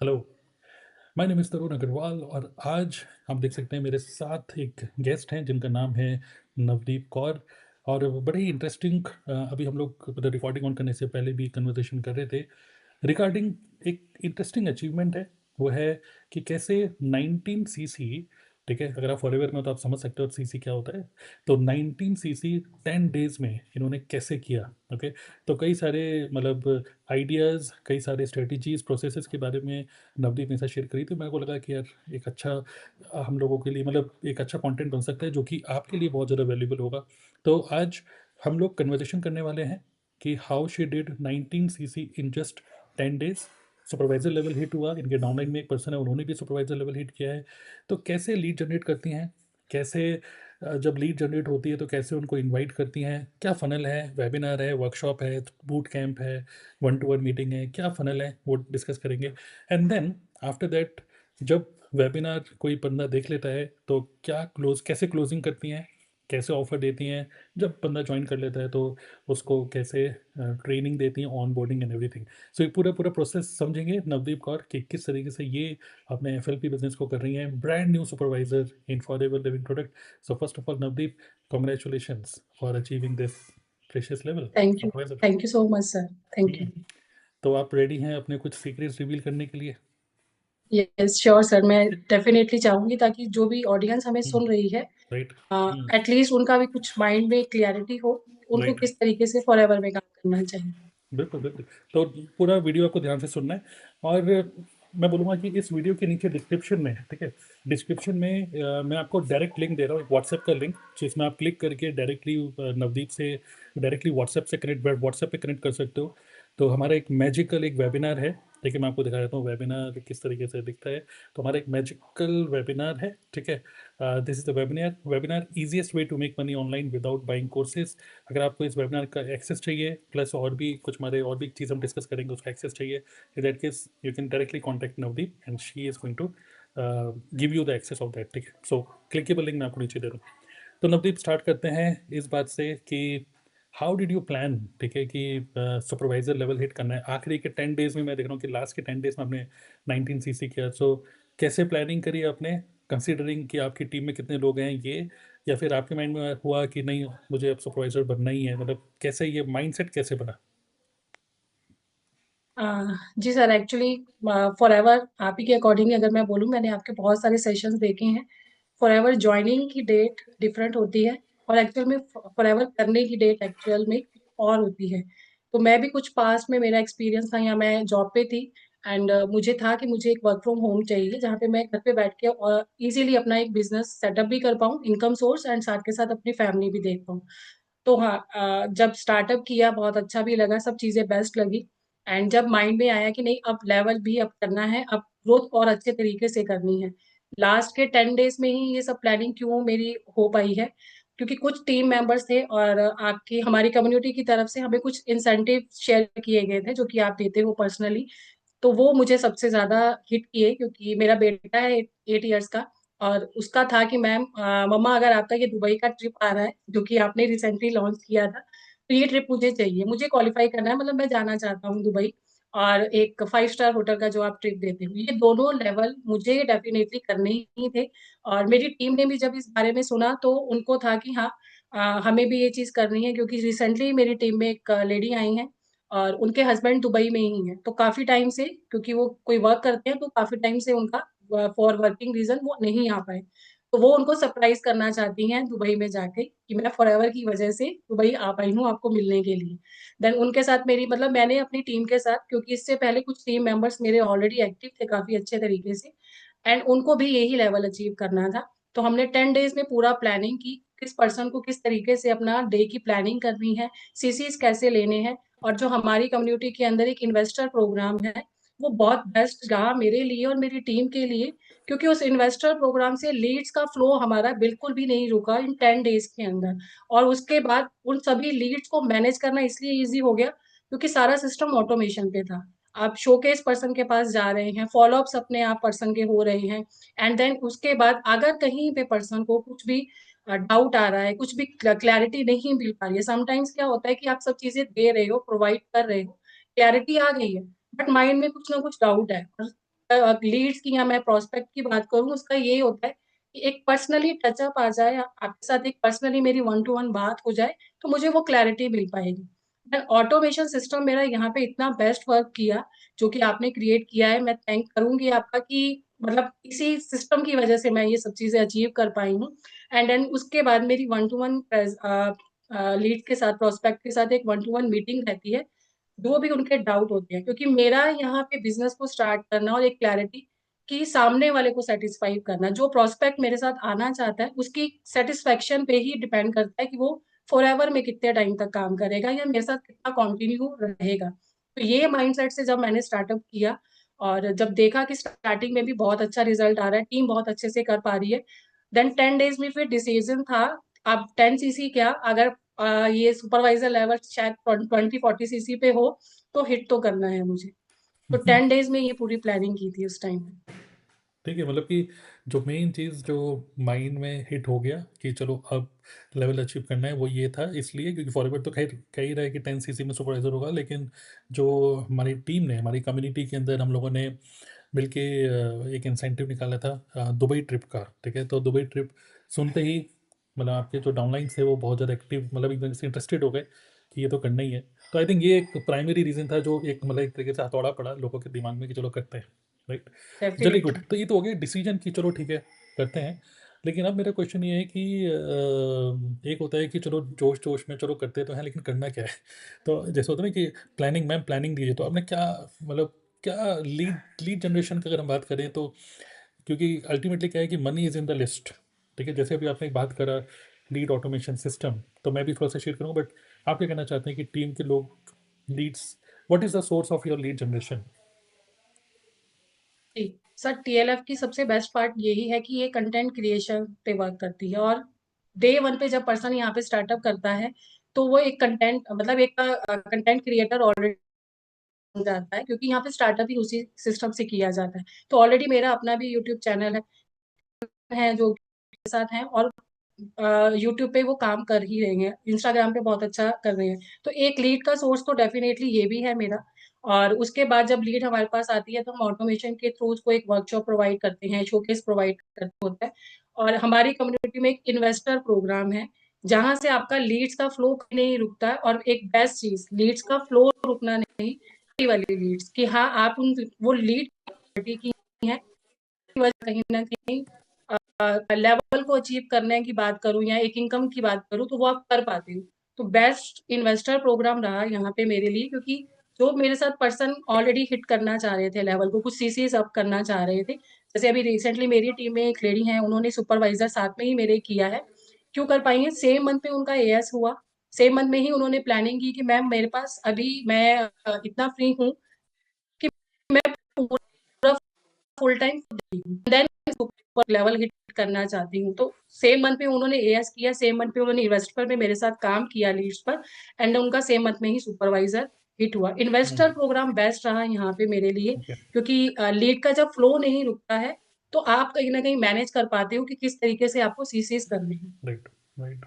Hello, my name is तरुण अग्रवाल और आज आप देख सकते हैं मेरे साथ एक गेस्ट हैं जिनका नाम है नवदीप कौर। और बड़े ही इंटरेस्टिंग अभी हम लोग मतलब रिकॉर्डिंग ऑन करने से पहले भी कन्वर्सेशन कर रहे थे रिगार्डिंग एक इंटरेस्टिंग अचीवमेंट है। वो है कि कैसे 19 सीसी, ठीक है, अगर आप फॉरएवर में हो तो आप समझ सकते हो सीसी क्या होता है। तो 19 सीसी 10 डेज में इन्होंने कैसे किया। ओके, तो कई सारे मतलब आइडियाज़, कई सारे स्ट्रेटजीज प्रोसेसेस के बारे में नवदीप ने साथ शेयर करी। तो मेरे को लगा कि यार एक अच्छा हम लोगों के लिए मतलब एक अच्छा कंटेंट बन सकता है जो कि आपके लिए बहुत ज़्यादा वैल्यूबल होगा। तो आज हम लोग कन्वर्सेशन करने वाले हैं कि how she did 19 CC in just 10 days. Supervisor level hit हुआ, इनके डाउनलाइन में एक पर्सन है उन्होंने भी सुपरवाइजर लेवल हिट किया है। तो कैसे लीड जनरेट करती हैं, कैसे जब लीड जनरेट होती है तो कैसे उनको इनवाइट करती हैं, क्या फ़नल है, वेबिनार है, वर्कशॉप है, बूट कैंप है, वन टू वन मीटिंग है, क्या फ़नल है वो डिस्कस करेंगे। एंड देन आफ्टर दैट जब वेबिनार कोई बंदा देख लेता है तो क्या क्लोज कैसे क्लोजिंग करती हैं, कैसे ऑफ़र देती हैं, जब बंदा ज्वाइन कर लेता है तो उसको कैसे ट्रेनिंग देती हैं, ऑन बोर्डिंग एंड एवरीथिंग। सो ये पूरा पूरा प्रोसेस समझेंगे नवदीप कौर कि किस तरीके से ये अपने एफएलपी बिजनेस को कर रही हैं, brand new supervisor in forever living product. So first of all Navdeep, congratulations for achieving this precious level thank you. Supervisor. Thank you so much sir. Thank you. तो आप रेडी हैं अपने कुछ सीक्रेट्स रिवील करने के लिए? यस श्योर सर, मैं definitely चाहूंगी ताकि जो भी ऑडियंस हमें सुन रही है राइट। एटलीस्ट उनका भी कुछ माइंड में क्लियरिटी हो, उनको राइट। किस तरीके से फॉरएवर में काम करना चाहिए। बिल्कुल, बिल्कुल। तो पूरा वीडियो आपको ध्यान से सुनना है। और मैं बोलूँगा कि इस वीडियो के नीचे डिस्क्रिप्शन में, ठीक है, डिस्क्रिप्शन में मैं आपको डायरेक्ट लिंक दे रहा हूँ, एक व्हाट्सएप का लिंक, जिसमें आप क्लिक करके डायरेक्टली नवदीप से डायरेक्टली व्हाट्सएप से कनेक्ट व्हाट्सएप पे कनेक्ट कर सकते हो। तो हमारा एक मैजिकल एक वेबिनार है, ठीक है, मैं आपको दिखा देता हूँ वेबिनार किस तरीके से दिखता है। तो हमारा एक मैजिकल वेबिनार है, ठीक है। This is the webinar easiest way to make money online without buying courses. अगर आपको इस वेबिनार का एक्सेस चाहिए प्लस और भी कुछ हमारे और भी चीज़ हम डिस्कस करेंगे उसका एक्सेस चाहिए, in that case you can directly contact Navdeep and she is going to give you the access of that, ठीक है। सो क्लिकेबल लिंक मैं आपको नीचे दे रहा हूँ। तो नवदीप स्टार्ट करते हैं इस बात से कि हाउ डिड यू प्लान, ठीक है, कि सुपरवाइजर लेवल हिट करना है आखिरी के 10 डेज में। मैं देख रहा हूँ कि लास्ट के 10 डेज में आपने 19 सीसी किया। सो कैसे प्लानिंग करी आपने, कंसिडरिंग कि आपकी टीम में कितने लोग हैं ये, या फिर आपके माइंड में हुआ कि नहीं मुझे अब सुपरवाइजर बनना ही है, मतलब कैसे ये माइंडसेट कैसे बना? जी सर, एक्चुअली फॉरएवर आप ही के अकॉर्डिंग अगर मैं बोलूँ, मैंने आपके बहुत सारे सेशंस देखे हैं। फॉरएवर ज्वाइनिंग की डेट डिफरेंट होती है और एक्चुअल में फॉरएवर करने की डेट एक्चुअल में और होती है। तो मैं भी कुछ पास्ट में मेरा एक्सपीरियंस था, या मैं जॉब पे थी एंड मुझे था कि मुझे एक वर्क फ्रॉम होम चाहिए जहाँ पे मैं घर पे बैठ के और इजीली अपना एक बिजनेस सेटअप भी कर पाऊँ, इनकम सोर्स, एंड साथ के साथ अपनी फैमिली भी देख पाऊँ। तो हाँ, जब स्टार्टअप किया बहुत अच्छा भी लगा, सब चीज़ें बेस्ट लगी। एंड जब माइंड में आया कि नहीं, अब लेवल भी अप करना है, अब ग्रोथ और अच्छे तरीके से करनी है। लास्ट के 10 डेज़ में ही ये सब प्लानिंग क्यों मेरी हो पाई है, क्योंकि कुछ टीम मेंबर्स थे और आपकी हमारी कम्युनिटी की तरफ से हमें कुछ इंसेंटिव शेयर किए गए थे, जो कि आप देते हो पर्सनली। तो वो मुझे सबसे ज़्यादा हिट किए, क्योंकि मेरा बेटा है 8 इयर्स का, और उसका था कि मैम, मम्मा अगर आपका ये दुबई का ट्रिप आ रहा है, जो कि आपने रिसेंटली लॉन्च किया था, तो ये ट्रिप मुझे चाहिए, मुझे क्वालीफाई करना है, मतलब मैं जाना चाहता हूँ दुबई, और एक 5 स्टार होटल का जो आप ट्रिप देते हो, ये दोनों लेवल मुझे डेफ़िनेटली करने ही थे। और मेरी टीम ने भी जब इस बारे में सुना तो उनको था कि हाँ, हमें भी ये चीज़ करनी है, क्योंकि रिसेंटली मेरी टीम में एक लेडी आई हैं और उनके हस्बैंड दुबई में ही हैं। तो काफ़ी टाइम से, क्योंकि वो कोई वर्क करते हैं, तो काफ़ी टाइम से उनका फॉर वर्किंग रीज़न वो नहीं आ पाए। तो वो उनको सरप्राइज़ करना चाहती हैं दुबई में जाके कि मैं फॉरएवर की वज़ह से दुबई आ पाई हूँ आपको मिलने के लिए। देन उनके साथ मेरी, मतलब मैंने अपनी टीम के साथ, क्योंकि इससे पहले कुछ टीम मेंबर्स मेरे ऑलरेडी एक्टिव थे काफ़ी अच्छे तरीके से, एंड उनको भी यही लेवल अचीव करना था। तो हमने 10 डेज़ में पूरा प्लानिंग की, किस पर्सन को किस तरीके से अपना डे की प्लानिंग करनी है, सीसीज़ कैसे लेने हैं, और जो हमारी कम्युनिटी के अंदर एक इन्वेस्टर प्रोग्राम है, वो बहुत बेस्ट रहा मेरे लिए और मेरी टीम के लिए, क्योंकि उस इन्वेस्टर प्रोग्राम से लीड्स का फ्लो हमारा बिल्कुल भी नहीं रुका इन 10 डेज़ के अंदर। और उसके बाद उन सभी लीड्स को मैनेज करना इसलिए ईज़ी हो गया, क्योंकि सारा सिस्टम ऑटोमेशन पे था। आप शोकेस पर्सन के पास जा रहे हैं, फ़ॉलो-अप्स अपने आप पर्सन के हो रहे हैं, एंड देन उसके बाद अगर कहीं पे पर्सन को कुछ भी डाउट आ रहा है, कुछ भी क्लैरिटी नहीं मिल पा रही है। समटाइम्स क्या होता है कि आप सब चीज़ें दे रहे हो, प्रोवाइड कर रहे हो, क्लैरिटी आ गई है, बट माइंड में कुछ ना कुछ डाउट है। और लीड्स की या मैं प्रोस्पेक्ट की बात करूँ, उसका ये होता है कि एक पर्सनली टचअप आ जाए, आपके साथ एक पर्सनली मेरी वन टू वन बात हो जाए, तो मुझे वो क्लैरिटी मिल पाएगी। ऑटोमेशन सिस्टम मेरा यहाँ पे इतना बेस्ट वर्क किया, जो कि आपने क्रिएट किया है, मैं थैंक करूंगी आपका कि मतलब इसी सिस्टम की वजह से मैं ये सब चीजें अचीव कर पाई हूँ। एंड देन उसके बाद मेरी वन टू वन लीड के साथ, प्रोस्पेक्ट के साथ एक वन टू वन मीटिंग रहती है, जो भी उनके डाउट होते हैं, क्योंकि मेरा यहाँ पे बिजनेस को स्टार्ट करना और एक क्लैरिटी कि सामने वाले को सेटिस्फाई करना, जो प्रोस्पेक्ट मेरे साथ आना चाहता है उसकी सेटिस्फेक्शन पे ही डिपेंड करता है कि वो फॉर एवर में कितने टाइम तक काम करेगा या मेरे साथ कितना कंटिन्यू रहेगा। तो ये माइंडसेट से जब मैंने स्टार्टअप किया और जब देखा कि स्टार्टिंग में भी बहुत अच्छा रिजल्ट आ रहा है, टीम बहुत अच्छे से कर पा रही है, देन 10 डेज में फिर डिसीजन था, अब 10 सीसी क्या, अगर ये सुपरवाइजर लेवल शायद 20-40 सीसी पे हो तो हिट तो करना है मुझे। तो 10 डेज में ये पूरी प्लानिंग की थी उस टाइम पे। ठीक है, मतलब कि जो मेन चीज़ जो माइंड में हिट हो गया कि चलो अब लेवल अचीव करना है, वो ये था, इसलिए क्योंकि फॉरवर्ड तो खैर कह ही रहा है कि 10 सीसी में सुपरवाइजर होगा, लेकिन जो हमारी टीम ने, हमारी कम्युनिटी के अंदर हम लोगों ने मिलके एक इंसेंटिव निकाला था दुबई ट्रिप का। ठीक है, तो दुबई ट्रिप सुनते ही मतलब आपके जो डाउनलाइन थे वो बहुत ज़्यादा एक्टिव, मतलब एकदम से इंटरेस्टेड हो गए कि ये तो करना ही है। तो आई थिंक ये एक प्राइमरी रीज़न था जो एक मतलब एक तरीके से हथौड़ा पड़ा लोगों के दिमाग में कि चलो करते हैं, राइट। चलिए गुड, डेफिनेटली। तो ये तो हो गया डिसीजन कि चलो ठीक है करते हैं। लेकिन अब मेरा क्वेश्चन ये है कि एक होता है कि चलो जोश जोश में चलो करते तो हैं, लेकिन करना क्या है। तो जैसे होता है ना कि प्लानिंग, मैम प्लानिंग दीजिए, तो आपने क्या मतलब क्या लीड लीड जनरेशन की अगर हम बात करें तो, क्योंकि अल्टीमेटली क्या है कि money is in the list. ठीक है, जैसे अभी आपने एक बात करा लीड ऑटोमेशन सिस्टम, तो मैं भी थोड़ा सा शेयर करूँगा, बट आप क्या कहना चाहते हैं कि टीम के लोग leads, what is the source of your lead generation? जी सर, टीएलएफ की सबसे बेस्ट पार्ट यही है कि ये कंटेंट क्रिएशन पे वर्क करती है, और डे वन पे जब पर्सन यहाँ पे स्टार्टअप करता है तो वो एक कंटेंट मतलब एक कंटेंट क्रिएटर ऑलरेडी बन जाता है, क्योंकि यहाँ पे स्टार्टअप ही उसी सिस्टम से किया जाता है। तो ऑलरेडी मेरा अपना भी यूट्यूब चैनल है जो के साथ हैं, और यूट्यूब पे वो काम कर ही रहे हैं, इंस्टाग्राम पे बहुत अच्छा कर रहे हैं। तो एक लीड का सोर्स तो डेफिनेटली ये भी है मेरा। और उसके बाद जब लीड हमारे पास आती है तो हम ऑटोमेशन के थ्रू उसको एक वर्कशॉप प्रोवाइड करते हैं, शोकेस प्रोवाइड करते होता है। और हमारी कम्युनिटी में एक इन्वेस्टर प्रोग्राम है, जहां से आपका लीड्स का फ्लो नहीं रुकता है। और एक बेस्ट चीज, लीड्स का फ्लो रुकना नहीं, वाली लीड्स कि हाँ आप उन वो लीड की है, कहीं ना कहीं लेवल को अचीव करने की बात करूं या एक इनकम की बात करूं तो वो आप कर पाते हो। तो बेस्ट इन्वेस्टर प्रोग्राम रहा यहाँ पे मेरे लिए, क्योंकि जो मेरे साथ पर्सन ऑलरेडी हिट करना चाह रहे थे लेवल को, कुछ सीसीज अप करना चाह रहे थे, जैसे अभी रिसेंटली मेरी टीम में एक लेडी है, उन्होंने सुपरवाइजर साथ में ही मेरे किया है। क्यों कर पाई है, सेम मंथ में उनका एएस हुआ, सेम मंथ में ही उन्होंने प्लानिंग की कि मैम मेरे पास अभी मैं इतना फ्री हूँ कि मैं पूरा full time then super level hit करना चाहती हूँ। तो सेम मंथ में उन्होंने एएस किया, सेम मंथ में उन्होंने इन्वेस्टर पे मेरे साथ काम किया लीड्स पर, एंड उनका सेम मंथ में ही सुपरवाइजर हिट हुआ। इन्वेस्टर प्रोग्राम बेस्ट रहा यहाँ पे मेरे लिए, ओके, क्योंकि लीड का जब फ्लो नहीं रुकता है तो आप कहीं ना कहीं मैनेज कर पाते हो कि किस तरीके से आपको सीसीज करने हैं। Right, right.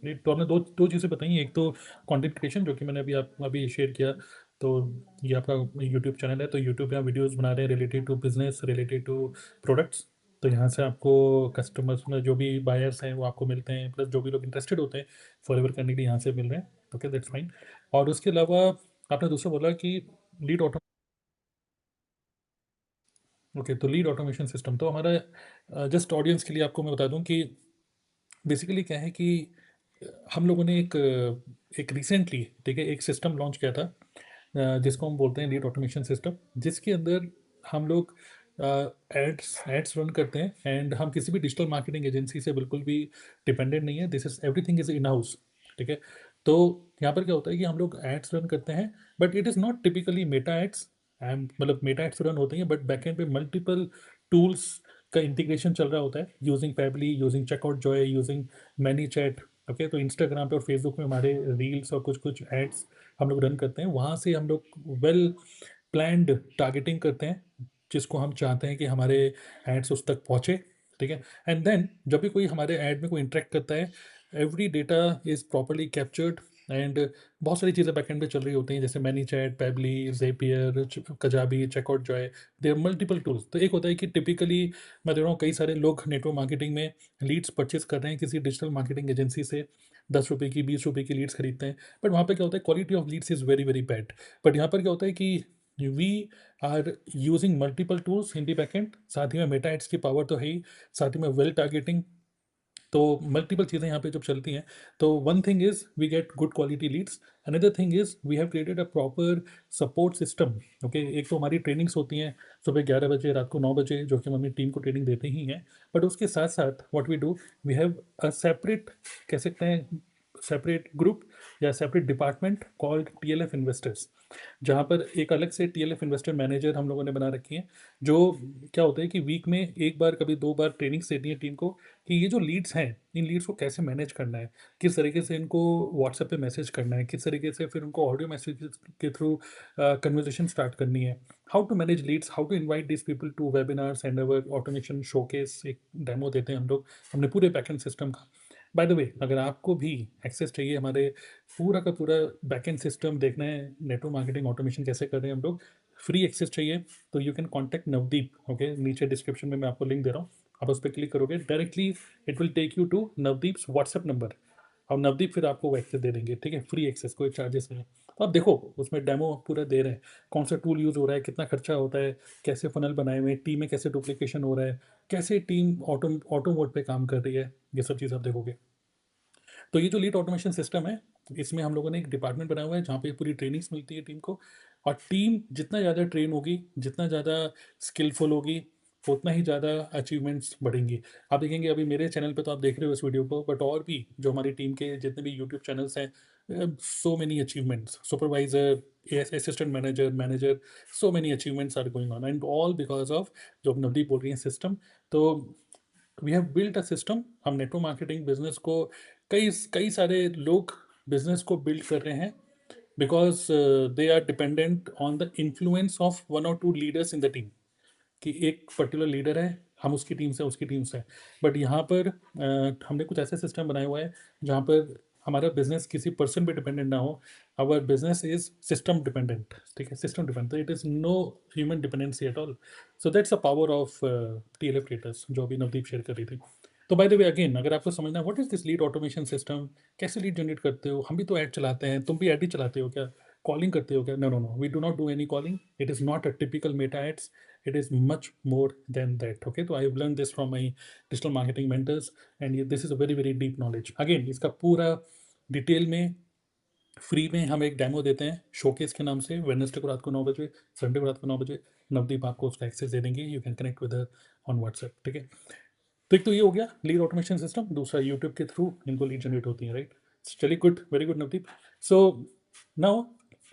नहीं, तो आपने दो दो चीज़ें बताई, एक तो कंटेंट क्रिएशन जो कि मैंने अभी आप अभी शेयर किया। तो ये आपका यूट्यूब चैनल है, तो यूट्यूब पे आप वीडियोस बना रहे हैं related to business, related to products. तो यहाँ से आपको कस्टमर्स में जो भी बायर्स हैं वो आपको मिलते हैं, प्लस जो भी लोग इंटरेस्टेड होते हैं फॉरएवर करने के लिए यहाँ से मिल रहे हैं। Okay, that's fine. और उसके अलावा आपने दूसरा बोला कि लीड ऑटो, ओके, तो लीड ऑटोमेशन सिस्टम तो हमारा जस्ट ऑडियंस के लिए आपको मैं बता दूं कि बेसिकली क्या है कि हम लोगों ने एक रिसेंटली, ठीक है, एक सिस्टम लॉन्च किया था जिसको हम बोलते हैं लीड ऑटोमेशन सिस्टम, जिसके अंदर हम लोग एड्स एड्स रन करते हैं, एंड हम किसी भी डिजिटल मार्केटिंग एजेंसी से बिल्कुल भी डिपेंडेंट नहीं है, this is everything is in house. ठीक है, तो यहाँ पर क्या होता है कि हम लोग एड्स रन करते हैं, but it is not typically Meta ads. And मतलब मेटा एड्स रन होते हैं, बट बैकएंड पे मल्टीपल टूल्स का इंटीग्रेशन चल रहा होता है, using Pabbly, using Checkout Joy, using ManyChat. Okay, तो इंस्टाग्राम पे और फेसबुक में हमारे रील्स और कुछ कुछ एड्स हम लोग रन करते हैं, वहाँ से हम लोग वेल प्लान्ड टारगेटिंग करते हैं जिसको हम चाहते हैं कि हमारे एड्स उस तक पहुँचे। ठीक है, एंड देन जब भी कोई हमारे ऐड में कोई इंटरेक्ट करता है, every data is properly captured and बहुत सारी चीज़ें बैकएंड पे चल रही होती हैं, जैसे ManyChat, Pabbly, Zapier, Kajabi, Checkout Joy, there are multiple tools. तो एक होता है कि टिपिकली मैं देख रहा हूँ कई सारे लोग नेटवर्क मार्केटिंग में लीड्स परचेज कर रहे हैं किसी डिजिटल मार्केटिंग एजेंसी से, 10 रुपये की, 20 रुपये की लीड्स खरीदते हैं, बट वहाँ पे क्या होता है, quality of leads is very very bad. But यहाँ पर क्या होता है कि we are using multiple tools in the backend, साथ ही में मेटा एड्स की पावर तो है ही, साथ ही में वेल टारगेटिंग, तो मल्टीपल चीज़ें यहाँ पे जब चलती हैं, तो one thing is we get good quality leads, another thing is we have created a proper support system. Okay, एक तो हमारी ट्रेनिंग्स होती हैं सुबह 11 बजे, रात को 9 बजे, जो कि हम अपनी टीम को ट्रेनिंग देते ही हैं, बट उसके साथ साथ what we do, we have a separate, कह सकते हैं सेपरेट ग्रुप या separate department called TLF investors, जहाँ पर एक अलग से TLF इन्वेस्टर मैनेजर हम लोगों ने बना रखी है, जो क्या होता है कि वीक में एक बार, कभी 2 बार ट्रेनिंग्स देती है टीम को कि ये जो लीड्स हैं, इन लीड्स को कैसे मैनेज करना है, किस तरीके से इनको व्हाट्सएप पे मैसेज करना है, किस तरीके से फिर उनको ऑडियो मैसेज के थ्रू कन्वर्सेशन स्टार्ट करनी है, how to manage leads, how to invite this people to webinars and our automation showcase, एक डेमो देते हैं हम लोग हमने पूरे बैकएंड सिस्टम का। बाय द वे, अगर आपको भी एक्सेस चाहिए हमारे पूरा का पूरा बैकएंड सिस्टम देखना है, नेटवर्क मार्केटिंग ऑटोमेशन कैसे कर रहे हैं हम लोग, फ्री एक्सेस चाहिए, तो you can contact Navdeep. Okay, नीचे डिस्क्रिप्शन में मैं आपको लिंक दे रहा हूँ, आप उस पर क्लिक करोगे directly it will take you to Navdeep's WhatsApp number, और नवदीप फिर आपको वो एक्सेस दे देंगे, ठीक है, फ्री एक्सेस, कोई चार्जेस नहीं है। तो आप देखो उसमें डेमो पूरा दे रहे हैं, कौन सा टूल यूज़ हो रहा है, कितना खर्चा होता है, कैसे फनल बनाए हुए हैं, टीम में कैसे डुप्लीकेशन हो रहा है, कैसे टीम ऑटो ऑटो मोड पे काम कर रही है, ये सब चीज़ आप देखोगे। तो ये जो लीड ऑटोमेशन सिस्टम है, इसमें हम लोगों ने एक डिपार्टमेंट बनाया हुआ है जहाँ पे पूरी ट्रेनिंग्स मिलती है टीम को, और टीम जितना ज़्यादा ट्रेन होगी, जितना ज़्यादा स्किलफुल होगी, उतना ही ज़्यादा अचीवमेंट्स बढ़ेंगी। आप देखेंगे अभी मेरे चैनल पे तो आप देख रहे हो इस वीडियो को, बट और भी जो हमारी टीम के जितने भी यूट्यूब चैनल्स हैं, so many achievements, supervisor, assistant manager, manager, so many achievements are going on, and all because of जो नवदीप बोल रही हैं सिस्टम। तो we have built a system, हम नेटवर्क मार्केटिंग बिजनेस को, कई कई सारे लोग बिजनेस को बिल्ड कर रहे हैं because they are dependent on the influence of 1 और 2 लीडर्स इन द टीम, कि एक पर्टिकुलर लीडर है, हम उसकी टीम से, उसकी टीम से। बट यहाँ पर हमने कुछ ऐसे सिस्टम बनाया हुआ है जहाँ पर हमारा बिजनेस किसी पर्सन पे डिपेंडेंट ना हो, our business is system dependent, ठीक है, system dependent, it is no human dependency at all. So that's a power of TLF creators, जो अभी नवदीप शेयर कर रही थी। तो बाय द वे अगेन, अगर आपको समझना है what is this lead automation system, कैसे लीड जनरेट करते हो, हम भी तो ऐड चलाते हैं, तुम भी ऐड ही चलाते हो क्या, कॉलिंग करते हो क्या, no no no, we do not do any calling, it is not a typical Meta ads, it is much more than that। Okay, so I have learned this from my digital marketing mentors, and this is a very very deep knowledge। again इसका पूरा detail में free में हम एक demo देते हैं showcase के नाम से, वेडनेसडे को रात को 9 बजे, संडे को रात को 9 बजे, नवदीप आपको उसका एक्सेस दे देंगे, you can connect with on WhatsApp, ठीक है। तो एक तो ये हो गया लीड ऑटोमेशन सिस्टम, दूसरा यूट्यूब के थ्रू इनको लीड जनरेट होती है, राइट। चलिए, good, very good Navdeep. So now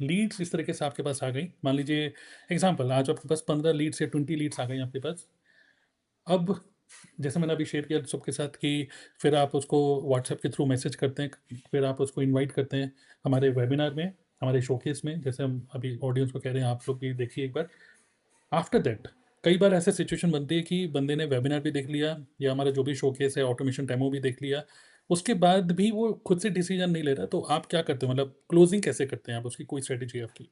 leads इस तरीके से आपके पास आ गई, मान लीजिए एग्जांपल, आज आपके पास 15 लीड्स या 20 लीड्स आ गई आपके पास। अब जैसे मैंने अभी शेयर किया सबके साथ कि फिर आप उसको व्हाट्सएप के थ्रू मैसेज करते हैं, फिर आप उसको इनवाइट करते हैं हमारे वेबिनार में, हमारे शोकेस में, जैसे हम अभी ऑडियंस को कह रहे हैं आप लोग भी देखिए एक बार। आफ्टर दैट कई बार ऐसे सिचुएशन बनती है कि बंदे ने वेबिनार भी देख लिया या हमारा जो भी शोकेस है ऑटोमेशन डेमो भी देख लिया, उसके बाद भी वो खुद से डिसीजन नहीं ले रहा, तो आप क्या करते हो, मतलब क्लोजिंग कैसे करते हैं आप, उसकी कोई स्ट्रेटेजी है आपकी?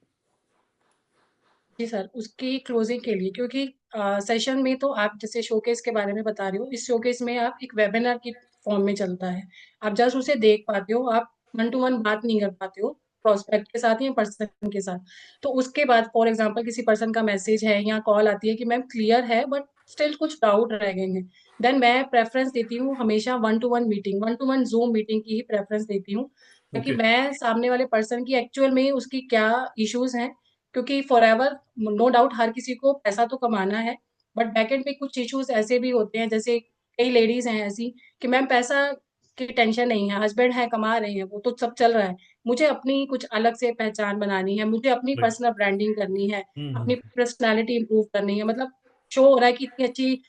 जी सर, उसकी क्लोजिंग के लिए, क्योंकि सेशन में तो आप जैसे शोकेस के बारे में बता रहे हो, इस शोकेस में आप एक वेबिनार की फॉर्म में चलता है। आप जस्ट उसे देख पाते हो, आप वन टू वन बात नहीं कर पाते हो प्रोस्पेक्ट के साथ या पर्सन के साथ। तो उसके बाद फॉर एग्जांपल किसी पर्सन का मैसेज है या कॉल आती है कि मैम क्लियर है बट स्टिल कुछ डाउट रह गए हैं, देन मैं प्रेफरेंस देती हूँ हमेशा one two one meeting, one two one zoom meeting की ही प्रेफरेंस देती हूँ, ताकि ओके। मैं सामने वाले पर्सन की एक्चुअल में उसकी क्या इश्यूज हैं, क्योंकि फॉरएवर नो डाउट हर किसी को पैसा तो कमाना है, बट बैकएंड पे कुछ इश्यूज ऐसे भी होते हैं, जैसे कई लेडीज हैं ऐसी कि मैम पैसा की टेंशन नहीं है, हस्बैंड है कमा रहे हैं, वो तो सब चल रहा है, मुझे अपनी कुछ अलग से पहचान बनानी है, मुझे अपनी राइट। पर्सनल ब्रांडिंग करनी है, अपनी हम्म। पर्सनालिटी इंप्रूव करनी है, मतलब शो हो रहा है कि इतनी अच्छी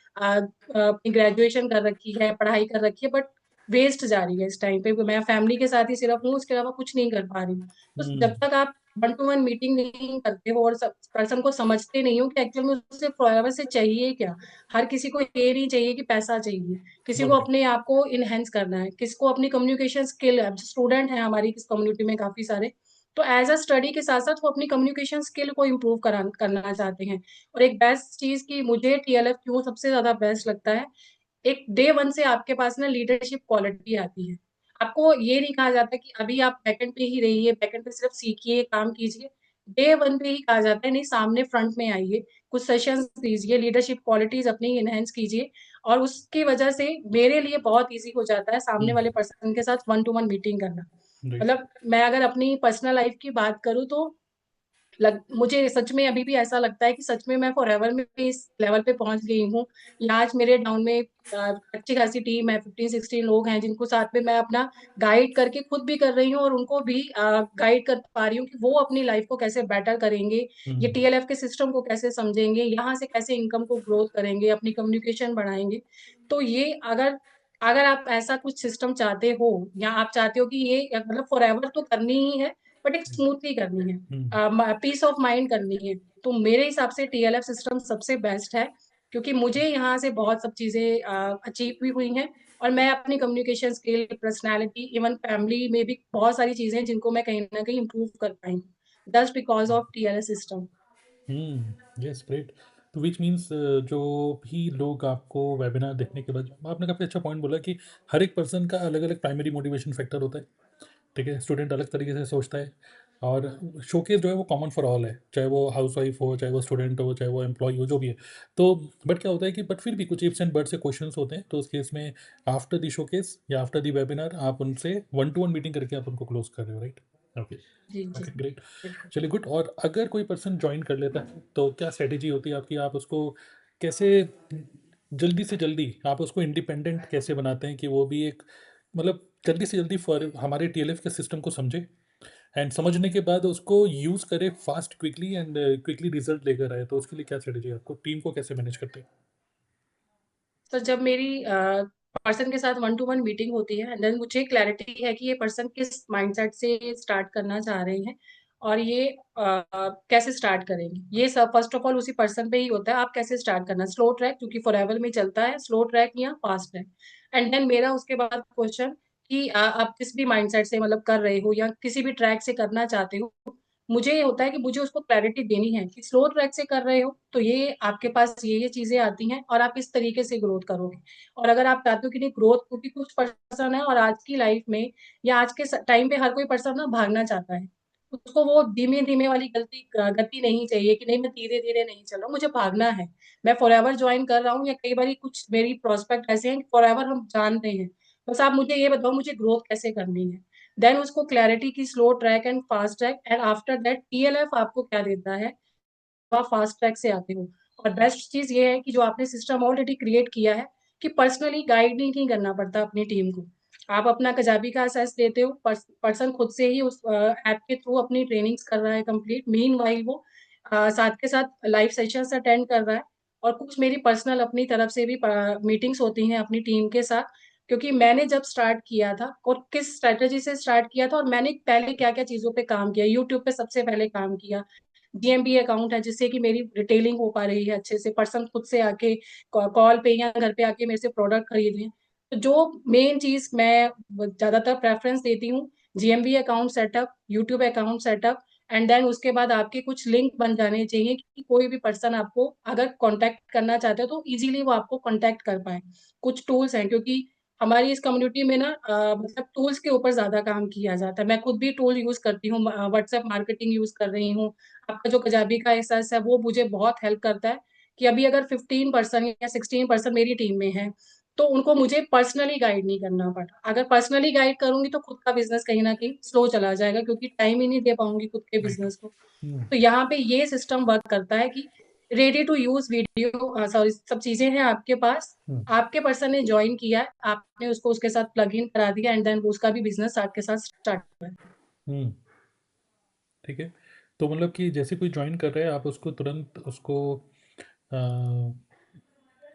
ग्रेजुएशन कर रखी है, पढ़ाई कर रखी है, बट वेस्ट जा रही है इस टाइम पे, मैं फैमिली के साथ ही सिर्फ हूँ, उसके अलावा कुछ नहीं कर पा रही हूँ। तो जब हम्म। तक आप वन टू वन मीटिंग नहीं करते हो और सब पर्सन को समझते नहीं हो कि एक्चुअल में उससे फॉरएवर से चाहिए क्या। हर किसी को ये नहीं चाहिए कि पैसा चाहिए, किसी को ओके। अपने आप को इनहेंस करना है, किसको अपनी कम्युनिकेशन स्किल है। स्टूडेंट है हमारी इस कम्युनिटी में काफी सारे, तो एज अ स्टडी के साथ साथ वो अपनी कम्युनिकेशन स्किल को इम्प्रूव करना चाहते हैं। और एक बेस्ट चीज की मुझे टीएलएफ क्यों सबसे ज्यादा बेस्ट लगता है, एक डे वन से आपके पास ना लीडरशिप क्वालिटी आती है। आपको ये नहीं कहा जाता कि अभी आप बैकएंड पे ही रहिए, बैकएंड पे सिर्फ सीखिए, काम कीजिए। डे वन पे ही कहा जाता है नहीं, सामने फ्रंट में आइए, कुछ सेशंस दीजिए, लीडरशिप क्वालिटीज अपनी इनहेंस कीजिए। और उसकी वजह से मेरे लिए बहुत इजी हो जाता है सामने वाले पर्सन के साथ वन टू वन मीटिंग करना। राइट। मतलब मैं अगर अपनी पर्सनल लाइफ की बात करूँ तो मुझे सच में अभी भी ऐसा लगता है कि सच में मैं फॉरएवर में भी इस लेवल पे पहुंच गई हूँ। या आज मेरे डाउन में अच्छी खासी टीम है, 15-16 लोग हैं जिनको साथ में मैं अपना गाइड करके खुद भी कर रही हूँ और उनको भी गाइड कर पा रही हूँ कि वो अपनी लाइफ को कैसे बेटर करेंगे, ये टीएलएफ के सिस्टम को कैसे समझेंगे, यहाँ से कैसे इनकम को ग्रोथ करेंगे, अपनी कम्युनिकेशन बढ़ाएंगे। तो ये अगर अगर आप ऐसा कुछ सिस्टम चाहते हो, या आप चाहते हो कि ये मतलब फॉरएवर तो करनी ही है, बट एक स्मूथली करनी है, पीस ऑफ माइंड करनी है, तो मेरे हिसाब से टीएलएफ सिस्टम सबसे बेस्ट है। क्योंकि मुझे यहाँ से बहुत सब चीजें अचीव भी हुई हैं। और मैं अपनी communication skill, personality, even family में भी बहुत सारी चीजें हैं जिनको मैं कहीं ना कहीं इम्प्रूव कर पाई हूँ, just because of TLF system. Yes, great. तो विच मीन्स जो भी लोग आपको वेबिनार देखने के बाद, आपने काफ़ी अच्छा पॉइंट बोला कि हर एक पर्सन का अलग अलग प्राइमरी मोटिवेशन फैक्टर होता है। ठीक है, स्टूडेंट अलग तरीके से सोचता है, और शोकेस जो है वो कॉमन फॉर ऑल है, चाहे वो हाउस वाइफ हो, चाहे वो स्टूडेंट हो, चाहे वो एम्प्लॉय हो, जो भी है। तो बट क्या होता है कि बट फिर भी कुछ इफ्स एंड बट से क्वेश्चंस होते हैं, तो उस केस में आफ्टर द शोकेस या आफ्टर द वेबिनार आप उनसे वन टू वन मीटिंग करके आप उनको क्लोज कर रहे हो, राइट? ओके। जी जी, ओके, ग्रेट। बिल्कुल। चलिए, गुड। और अगर कोई पर्सन ज्वाइन कर लेता है तो क्या स्ट्रेटेजी होती है आपकी? आप उसको कैसे जल्दी से जल्दी आप उसको इंडिपेंडेंट कैसे बनाते हैं कि वो भी एक मतलब जल्दी से जल्दी फॉर हमारे टीएलएफ के सिस्टम को समझे, एंड समझने के बाद उसको यूज़ करे fast, quickly, and quickly result लेकर आए? तो उसके लिए क्या स्ट्रेटेजी है आपको? टीम को कैसे मैनेज करते हैं? तो जब मेरी पर्सन के साथ वन टू वन मीटिंग होती है, देन मुझे क्लैरिटी है कि ये पर्सन किस माइंडसेट से स्टार्ट करना चाह रहे हैं, और ये कैसे स्टार्ट करेंगे। ये सब फर्स्ट ऑफ ऑल उसी पर्सन पे ही होता है, आप कैसे स्टार्ट करना, स्लो ट्रैक क्योंकि फॉरएवर में चलता है, स्लो ट्रैक या फास्ट ट्रैक। एंड देन मेरा उसके बाद क्वेश्चन कि आप किस भी माइंडसेट से मतलब कर रहे हो या किसी भी ट्रैक से करना चाहते हो, मुझे ये होता है कि मुझे उसको क्लैरिटी देनी है कि स्लो ट्रैक से कर रहे हो तो ये आपके पास ये चीजें आती हैं और आप इस तरीके से ग्रोथ करोगे। और अगर आप चाहते हो कि नहीं ग्रोथ, क्योंकि कुछ पर्सन है और आज की लाइफ में या आज के टाइम पे हर कोई पर्सन ना भागना चाहता है, उसको वो धीमे धीमे वाली गति नहीं चाहिए कि नहीं मैं धीरे धीरे नहीं चल रहा हूँ, मुझे भागना है, मैं फॉरएवर ज्वाइन कर रहा हूँ। या कई बार कुछ मेरी प्रोस्पेक्ट ऐसे हैं कि फॉरएवर हम जानते हैं, बस आप मुझे ये बताओ मुझे ग्रोथ कैसे करनी है। देन उसको क्लैरिटी की slow track and fast track, and after that TLF आपको क्या देता है, आप फास्ट ट्रैक से आते हो। और बेस्ट चीज ये है कि जो आपने सिस्टम ऑलरेडी क्रिएट किया है कि पर्सनली गाइड नहीं करना पड़ता अपनी टीम को। आप अपना कजाबी का असेस देते हो, पर्सन खुद से ही उस ऐप के थ्रू अपनी ट्रेनिंग्स कर रहा है कंप्लीट, मीन वाइल वो साथ के साथ लाइव सेशंस अटेंड कर रहा है। और कुछ मेरी पर्सनल अपनी तरफ से भी मीटिंग्स होती हैं अपनी टीम के साथ, क्योंकि मैंने जब स्टार्ट किया था और किस स्ट्रेटेजी से स्टार्ट किया था और मैंने पहले क्या क्या चीजों पे काम किया, यूट्यूब पे सबसे पहले काम किया, जीएमबी अकाउंट है जिससे कि मेरी रिटेलिंग हो पा रही है अच्छे से, पर्सन खुद से आके कॉल पे या घर पे आके मेरे से प्रोडक्ट खरीद लें। तो जो मेन चीज मैं ज्यादातर प्रेफरेंस देती हूँ, GMB account setup, YouTube account setup, and then उसके बाद आपके कुछ लिंक बन जाने चाहिए कि कोई भी पर्सन आपको अगर कांटेक्ट करना चाहते हो तो इजीली वो आपको कांटेक्ट कर पाए। कुछ टूल्स हैं क्योंकि हमारी इस कम्युनिटी में ना मतलब टूल्स के ऊपर ज्यादा काम किया जाता है। मैं खुद भी टूल यूज करती हूँ, व्हाट्सएप मार्केटिंग यूज कर रही हूँ। आपका जो कजाबी का एहसास है वो मुझे बहुत हेल्प करता है कि अभी अगर 15% या 16% मेरी टीम में है तो उनको मुझे पर्सनली गाइड नहीं करना पड़ा। अगर पर्सनली गाइड करूंगी तो खुद का बिजनेस कहीं ना कहीं स्लो चला जाएगा क्योंकि टाइम ही नहीं दे पाऊंगी खुद के राइट। बिजनेस को। तो यहाँ पे ये सिस्टम वर्क करता है कि ready to use video, sorry, सब चीजें हैं आपके पास, आपके पर्सन ने ज्वाइन किया है, आपने उसको उसके साथ प्लग इन करा दिया, एंड देन उसका भी बिजनेस आपके साथ स्टार्ट हुआ है। हम्म। ठीक है। तो मतलब कि जैसे कोई ज्वाइन कर रहा है, आप उसको तुरंत उसको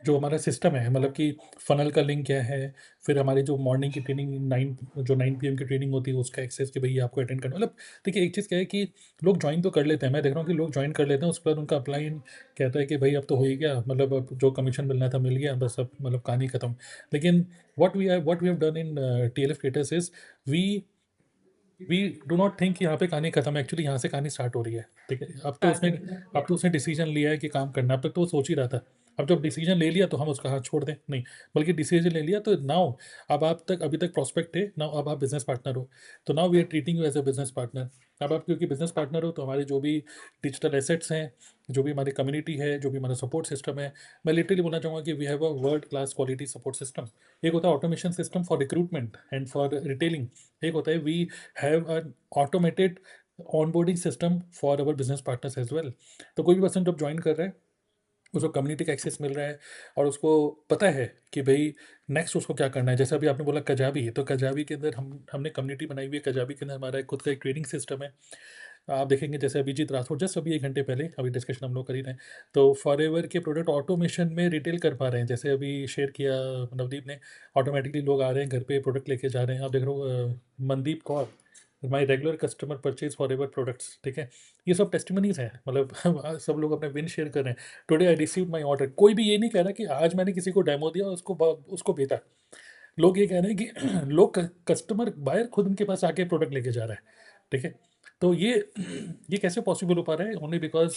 जो हमारा सिस्टम है, मतलब कि फ़नल का लिंक क्या है, फिर हमारी जो मॉर्निंग की ट्रेनिंग 9 पीएम की ट्रेनिंग होती है उसका एक्सेस कि भई आपको अटेंड करना, मतलब देखिए एक चीज़ क्या है कि लोग जॉइन तो कर लेते हैं, मैं देख रहा हूँ कि लोग जॉइन कर लेते हैं, उसके बाद उनका अपलाइन कहता है कि भई अब तो हो ही गया, मतलब अब जो कमीशन मिलना था मिल गया, बस अब मतलब कहानी खत्म। लेकिन what we have done in TLF creators is we we do not think कि यहाँ पे कहानी खत्म है, एक्चुअली यहाँ से कहानी स्टार्ट हो रही है, ठीक है? स्टार्ट हो गया। अब तो उसने डिसीजन लिया है कि काम करना है, अब तक तो वो सोच ही रहा था। अब जब डिसीजन ले लिया तो हम उसका हाथ छोड़ दें? नहीं, बल्कि डिसीजन ले लिया तो नाउ, अब आप तक अभी तक प्रॉस्पेक्ट थे, नाउ अब आप बिज़नेस पार्टनर हो। तो now we are treating you as a business partner. अब आप क्योंकि बिज़नेस पार्टनर हो तो हमारे जो भी डिजिटल एसेट्स हैं, जो भी हमारी कम्युनिटी है, जो भी हमारा सपोर्ट सिस्टम है, मैं लिटरली बोलना चाहूँगा कि we have a world class quality support system. एक होता है automation system for recruitment and for retailing, एक होता है we have an automated onboarding system for our business partners as well. तो कोई भी पर्सन जब ज्वाइन कर रहा है, उसको कम्युनिटी का एक्सेस मिल रहा है और उसको पता है कि भाई नेक्स्ट उसको क्या करना है। जैसे अभी आपने बोला कजाबी, तो कजाबी के अंदर हमने कम्युनिटी बनाई हुई है। कजाबी के अंदर हमारा एक खुद का एक ट्रेनिंग सिस्टम है। आप देखेंगे जैसे अभिजीत राठौर जस्ट अभी 1 घंटे पहले अभी डिस्कशन हम लोग कर ही रहे हैं, तो फॉरएवर के प्रोडक्ट ऑटोमेशन में रिटेल कर पा रहे हैं। जैसे अभी शेयर किया नवदीप ने, ऑटोमेटिकली लोग आ रहे हैं घर पे प्रोडक्ट लेके जा रहे हैं। आप देख रहे हो Mandeep Kaur, my regular customer purchase for ever products, ठीक है? ये सब टेस्टिमनीज हैं, मतलब सब लोग अपने विन शेयर कर रहे हैं। Today I receive my order, कोई भी ये नहीं कह रहा कि आज मैंने किसी को डेमो दिया और उसको बेचा। लोग ये कह रहे हैं कि लोग कस्टमर बायर खुद उनके पास आके प्रोडक्ट लेके जा रहा है, ठीक है? तो ये कैसे पॉसिबल हो पा रहा है? Only because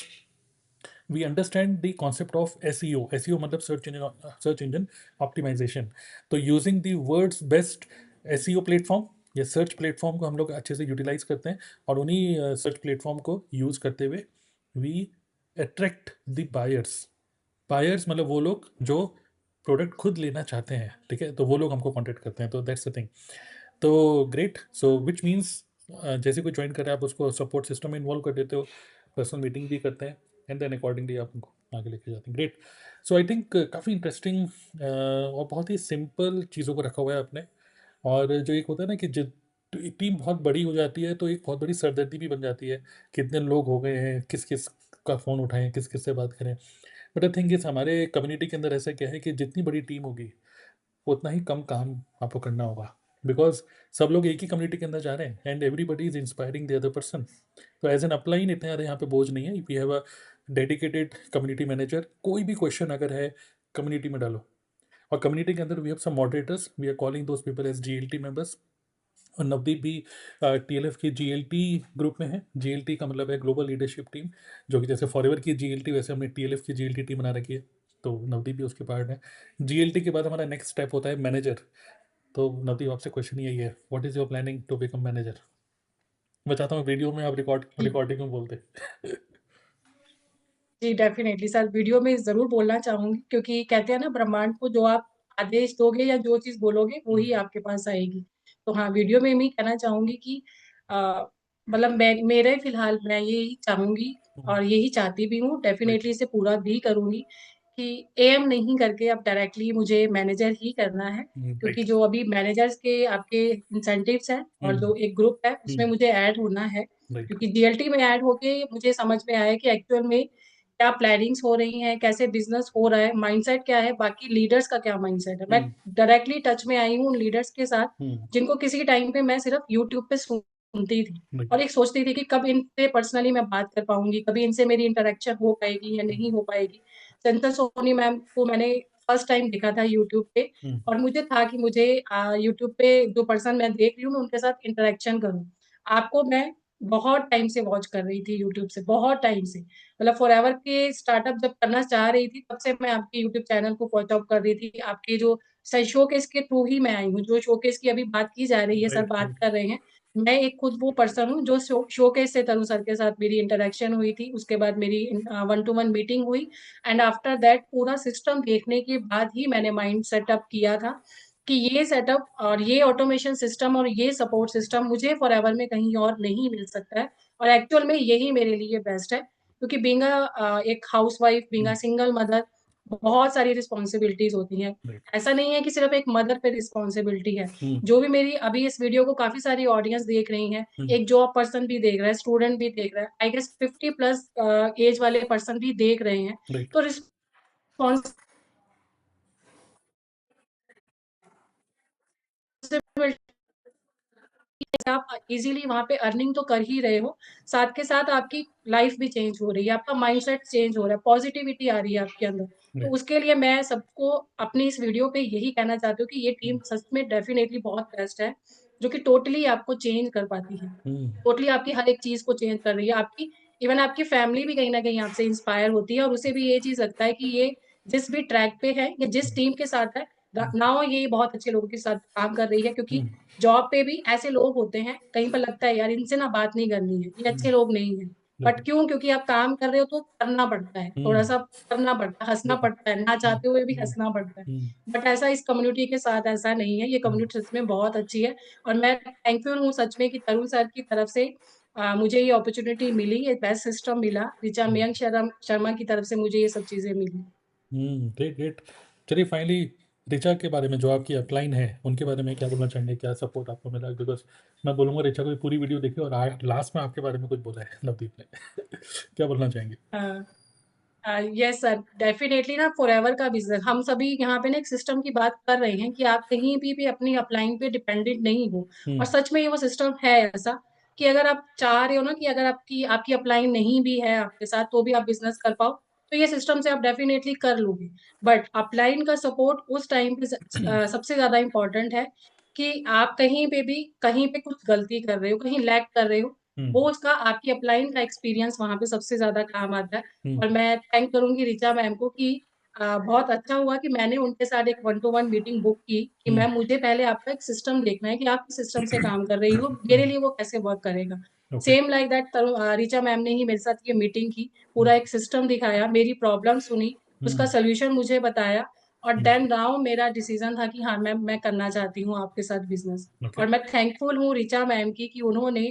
we understand the concept of SEO. SEO मतलब सर्च इंजन ऑप्टिमाइजेशन। तो using the words best SEO platform या सर्च प्लेटफॉर्म को हम लोग अच्छे से यूटिलाइज करते हैं, और उन्हीं सर्च प्लेटफॉर्म को यूज़ करते हुए we attract the buyers. Buyers मतलब वो लोग जो प्रोडक्ट खुद लेना चाहते हैं, ठीक है? तो वो लोग हमको कॉन्टेक्ट करते हैं, तो दैट्स द थिंग। तो ग्रेट, सो विच मीन्स जैसे कोई ज्वाइन कर रहा है आप उसको सपोर्ट सिस्टम में इन्वॉल्व कर देते हो, पर्सनल मीटिंग भी करते हैं, एंड देन अकॉर्डिंगली आप उनको आगे लेके जाते हैं। ग्रेट। सो आई थिंक काफ़ी इंटरेस्टिंग और बहुत ही सिंपल चीज़ों को रखा हुआ है आपने। और जो एक होता है ना कि जब टीम बहुत बड़ी हो जाती है तो एक बहुत बड़ी सरदर्दी भी बन जाती है, कितने लोग हो गए हैं, किस किस का फ़ोन उठाएं, किस किस से बात करें। बट आई थिंक इस हमारे कम्युनिटी के अंदर ऐसा क्या है कि जितनी बड़ी टीम होगी उतना ही कम काम आपको करना होगा, बिकॉज सब लोग एक ही कम्युनिटी के अंदर जा रहे हैं and everybody is inspiring the other person. तो एज एन अपलाइन इतने ज़्यादा यहाँ पे बोझ नहीं है। We have a dedicated community manager, कोई भी क्वेश्चन अगर है कम्युनिटी में डालो। और कम्युनिटी के अंदर we have some moderators, we are calling those people as GLT members. और नवदीप भी टीएलएफ की जीएलटी ग्रुप में है। जीएलटी का मतलब है ग्लोबल लीडरशिप टीम, जो कि जैसे फॉरएवर की जीएलटी वैसे हमने टीएलएफ की जीएलटी टीम बना रखी है। तो नवदीप भी उसके पार्ट है। जीएलटी के बाद हमारा नेक्स्ट स्टेप होता है मैनेजर। तो नवदीप आपसे क्वेश्चन यही है, what is your planning to become manager? मैं चाहता हूँ वीडियो में आप जी, रिकॉर्डिंग में बोलते। जी, डेफ़िनेटली सर, वीडियो में ज़रूर बोलना चाहूँगी क्योंकि कहते हैं ना ब्रह्मांड को जो आप आदेश दोगे या जो चीज़ बोलोगे वो ही आपके पास आएगी। तो हाँ, वीडियो में मैं कहना चाहूँगी कि अ, मतलब मैं मेरे फ़िलहाल मैं यही चाहूँगी और यही चाहती भी हूँ, राइट। डेफ़िनेटली इसे पूरा भी करूँगी कि एएम नहीं करके अब डायरेक्टली मुझे मैनेजर ही करना है। क्योंकि राइट। जो अभी मैनेजर्स के आपके इंसेंटिव्स हैं और जो एक ग्रुप है उसमें मुझे ऐड होना है। राइट। क्योंकि जीएलटी में ऐड होके मुझे समझ में आया कि एक्चुअल में क्या प्लानिंग्स हो रही हैं, कैसे बिज़नेस हो रहा है, माइंडसेट क्या है, बाकी लीडर्स का क्या माइंडसेट है। मैं डायरेक्टली टच में आई हूँ उन लीडर्स के साथ, जिनको किसी टाइम पे मैं सिर्फ़ यूट्यूब पे सुनती थी राइट। और एक सोचती थी कि कब इनसे पर्सनली मैं बात कर पाऊँगी, कभी इनसे मेरी इंटरेक्शन हो पाएगी या नहीं हो पाएगी। चंचल सोनी मैम को मैंने फर्स्ट टाइम देखा था यूट्यूब पे और मुझे था कि मुझे यूट्यूब पे जो पर्सन मैं देख रही हूँ, मैं उनके साथ इंटरेक्शन करूँ। आपको मैं बहुत टाइम से वॉच कर रही थी यूट्यूब से, बहुत टाइम से। मतलब फॉरएवर के स्टार्टअप जब करना चाह रही थी, तब से मैं आपके यूट्यूब चैनल को वॉच आउट कर रही थी। आपके जो शोकेस के थ्रू ही मैं आई हूँ, जो शोकेस की अभी बात की जा रही है, सर राइट। बात राइट। कर रहे हैं। मैं एक खुद वो पर्सन हूँ जो शोकेस से तनु सर के साथ मेरी इंटरेक्शन हुई थी। उसके बाद मेरी वन टू वन मीटिंग हुई एंड आफ्टर दैट पूरा सिस्टम देखने के बाद ही मैंने माइंड सेटअप किया था कि ये सेटअप और ये ऑटोमेशन सिस्टम और ये सपोर्ट सिस्टम मुझे फॉरएवर में कहीं और नहीं मिल सकता है और एक्चुअल में यही मेरे लिए बेस्ट है। क्योंकि बीइंग एक housewife, being a single mother, बहुत सारी रिस्पॉन्सिबिलिटीज होती हैं। राइट। ऐसा नहीं है कि सिर्फ एक मदर पे रिस्पॉन्सिबिलिटी है। जो भी मेरी अभी इस वीडियो को काफी सारी ऑडियंस देख रही हैं, एक जॉब पर्सन भी देख रहा है, स्टूडेंट भी देख रहा है, आई गेस 50 प्लस एज वाले पर्सन भी देख रहे हैं। राइट। तो रिस्पॉन्स आप इजीली वहाँ पे अर्निंग तो कर ही रहे हो, साथ के साथ आपकी लाइफ भी चेंज हो रही है, आपका माइंडसेट चेंज हो रहा है, पॉजिटिविटी आ रही है आपके अंदर। तो राइट। उसके लिए मैं सबको अपनी इस वीडियो पे यही कहना चाहती हूँ कि ये टीम हुँ, सच में डेफिनेटली बहुत बेस्ट है, जो कि टोटली आपको चेंज कर पाती है। हुँ, टोटली आपकी हर एक चीज़ को चेंज कर रही है। आपकी इवन आपकी फैमिली भी कहीं न कहीं आपसे इंस्पायर होती है और उसे भी ये चीज़ लगता है कि ये जिस भी ट्रैक पे है या जिस हुँ, टीम के साथ है, हुँ, नाउ ये बहुत अच्छे लोगों के साथ काम कर रही है, क्योंकि हुँ, जॉब पे भी ऐसे लोग होते हैं, कहीं पर लगता है यार इनसे ना बात नहीं करनी है, ये हुँ, अच्छे लोग नहीं हैं। But right. क्यों? क्योंकि आप काम कर रहे हो तो करना पड़ता है, हुँ, थोड़ा-सा करना पड़ता है, हँसना बिल्कुल। पड़ता है, ना हुँ, चाहते हुए भी हुँ, हँसना पड़ता है। हुँ, बट ऐसा इस कम्युनिटी के साथ ऐसा नहीं है, ये हुँ, कम्युनिटी सच में बहुत अच्छी है और मैं थैंकफुल हूँ सच में कि तरुण सर की तरफ से मुझे ये अपॉर्च्युनिटी मिली, ये बेस्ट सिस्टम मिला, ऋचा हुँ, मयंक शर्मा की तरफ से मुझे ये सब चीज़ें मिली। हुँ, ग्रेट, ग्रेट। चलिए फाइनली ऋचा के बारे में जो आपकी अपलाइन है, उनके बारे में क्या बोलना चाहेंगे? क्या सपोर्ट आपको मिला? बिकॉज़ मैं बोलूँगा ऋचा को पूरी वीडियो देखी और लास्ट में आपके बारे में कुछ बोला है नवदीप ने। क्या बोलना चाहेंगे? हाँ। यस सर, डेफ़िनेटली ना फॉरएवर का बिज़नेस हम सभी यहाँ पे ना एक सिस्टम की बात कर रहे हैं कि आप कहीं भी अपनी अपलाइन पे डिपेंडेंट नहीं हो हुँ, और सच में ये वो सिस्टम है ऐसा कि अगर आप चाह रहे हो ना कि अगर आपकी आपकी अपलाइन नहीं भी है आपके साथ तो भी आप बिज़नेस कर पाओ, तो ये सिस्टम से आप डेफ़िनेटली कर लोगे। बट अपलाइन का सपोर्ट उस टाइम पे सबसे ज़्यादा इम्पोर्टेंट है कि आप कहीं पे भी कहीं पे कुछ गलती कर रहे हो, कहीं लैग कर रहे हो, हुँ, वो उसका आपकी अपलाइन का एक्सपीरियंस वहाँ पे सबसे ज़्यादा काम आता है। हुँ, और मैं थैंक करूँगी ऋचा मैम को कि बहुत अच्छा हुआ कि मैंने उनके साथ एक one two one meeting book की कि हुँ, मैम मुझे पहले आपका एक सिस्टम देखना है कि आप किस सिस्टम से काम कर रही हो, हुँ, मेरे लिए वो कैसे वर्क करेगा। Okay. Same like that Richa ma'am ने ही मेरे साथ ये मीटिंग की, हुँ, पूरा एक सिस्टम दिखाया, मेरी प्रॉब्लम सुनी, हुँ, उसका सॉल्यूशन मुझे बताया और हुँ, देन नाउ मेरा डिसीजन था कि हाँ मैम मैं करना चाहती हूँ आपके साथ बिज़नेस। ओके। और मैं थैंकफुल हूँ ऋचा मैम की कि उन्होंने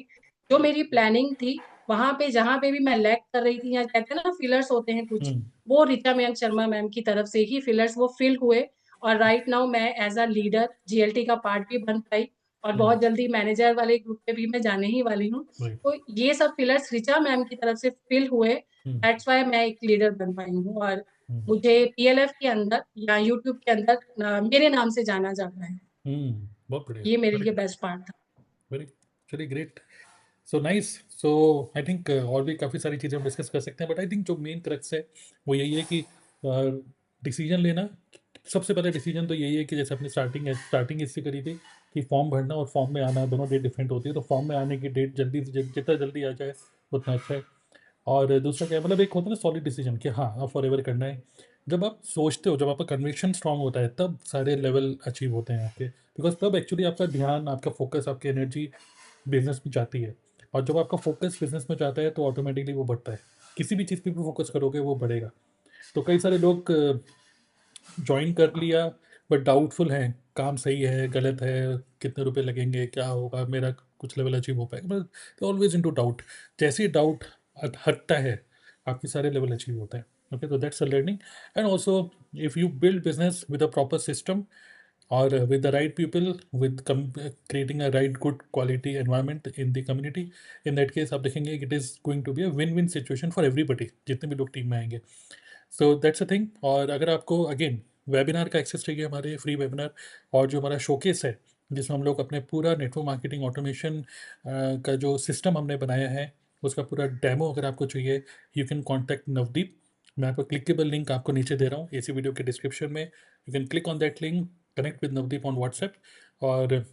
जो मेरी प्लानिंग थी, वहाँ पे जहाँ पे भी मैं लैग कर रही थी या कहते हैं ना फिलर्स होते हैं हुँ, कुछ, वो ऋचा मयंक शर्मा मैम की तरफ से ही फिलर्स वो फिल हुए और राइट नाउ मैं एज़ अ लीडर जीएलटी का पार्ट भी बन पाई और हुँ, बहुत जल्दी मैनेजर वाले ग्रुप में भी मैं जाने ही वाली हूँ। राइट। तो ये सब फिलर्स ऋचा मैम की तरफ से फिल हुए, हुँ, दैट्स व्हाई मैं एक लीडर बन पाई हूँ और हुँ, मुझे पीएलएफ के अंदर या यूट्यूब के अंदर मेरे नाम से जाना जाता है। हुँ, बहुत बढ़िया, ये मेरे वेरी लिए गुड, बेस्ट पार्ट था। वेरी चलिए great. So nice. So I think और भी काफ़ी सारी चीज़ें हम डिस्कस कर सकते हैं, बट आई थिंक जो मेन क्रक्स है वो यही है कि डिसीजन लेना। सबसे पहले डिसीजन तो यही है कि जैसे अपनी स्टार्टिंग इससे करी थी कि फॉर्म भरना और फॉर्म में आना दोनों डेट डिफरेंट होती है, तो फॉर्म में आने की डेट जल्दी से जितना जल्दी आ जाए उतना अच्छा है। और दूसरा क्या है, मतलब एक होता है ना सॉलिड डिसीजन कि हाँ अब फॉर एवर करना है। जब आप सोचते हो, जब आपका कन्विक्शन स्ट्रांग होता है, तब सारे लेवल अचीव होते हैं आपके, बिकॉज तब एक्चुअली आपका ध्यान, आपका फोकस, आपकी एनर्जी बिजनेस में जाती है। और जब आपका फोकस बिजनेस में जाता है तो ऑटोमेटिकली वो बढ़ता है। किसी भी चीज़ पे भी फोकस करोगे वो बढ़ेगा। तो कई सारे लोग ज्वाइन कर लिया बट डाउटफुल हैं, काम सही है गलत है, कितने रुपए लगेंगे, क्या होगा, मेरा कुछ लेवल अचीव हो पाएगा, मतलब ऑलवेज इनटू डाउट। जैसे ही डाउट हटता है आपके सारे लेवल अचीव होते हैं। ओके, तो that's a learning. And also if you build business with a proper system or with the right people, with creating a right good quality environment in the community, in that case आप देखेंगे it is going to be a win-win situation for everybody जितने भी लोग team में आएंगे। सो that's a thing. और अगर आपको अगेन वेबिनार का एक्सेस चाहिए, हमारे फ्री वेबिनार और जो हमारा शोकेस है जिसमें हम लोग अपने पूरा नेटवर्क मार्केटिंग ऑटोमेशन का जो सिस्टम हमने बनाया है उसका पूरा डेमो अगर आपको चाहिए, यू कैन कॉन्टैक्ट नवदीप। मैं आपको क्लिकेबल लिंक आपको नीचे दे रहा हूँ इसी वीडियो के डिस्क्रिप्शन में। You can click on that link, connect with Navdeep on WhatsApp. और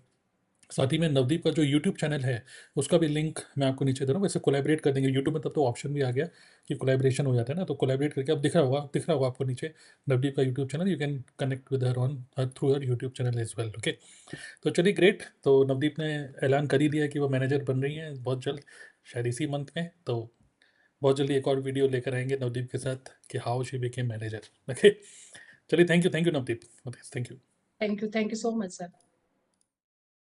साथ ही में नवदीप का जो यूट्यूब चैनल है उसका भी लिंक मैं आपको नीचे दे रहा हूँ। वैसे कोलैबोरेट कर देंगे यूट्यूब में, तब तो ऑप्शन भी आ गया कि कोलैबोरेशन हो जाता है ना, तो कोलैबोरेट करके अब दिख रहा होगा आपको नीचे नवदीप का YouTube channel. You can connect with her on through her YouTube channel as well. Okay, तो चलिए ग्रेट। तो नवदीप ने ऐलान कर ही दिया कि वो मैनेजर बन रही हैं बहुत जल्द, शायद इसी मंथ में। तो बहुत जल्दी एक और वीडियो लेकर आएंगे नवदीप के साथ कि how she became manager. Okay, चलिए thank you Navdeep. Thank you. Thank you so much sir.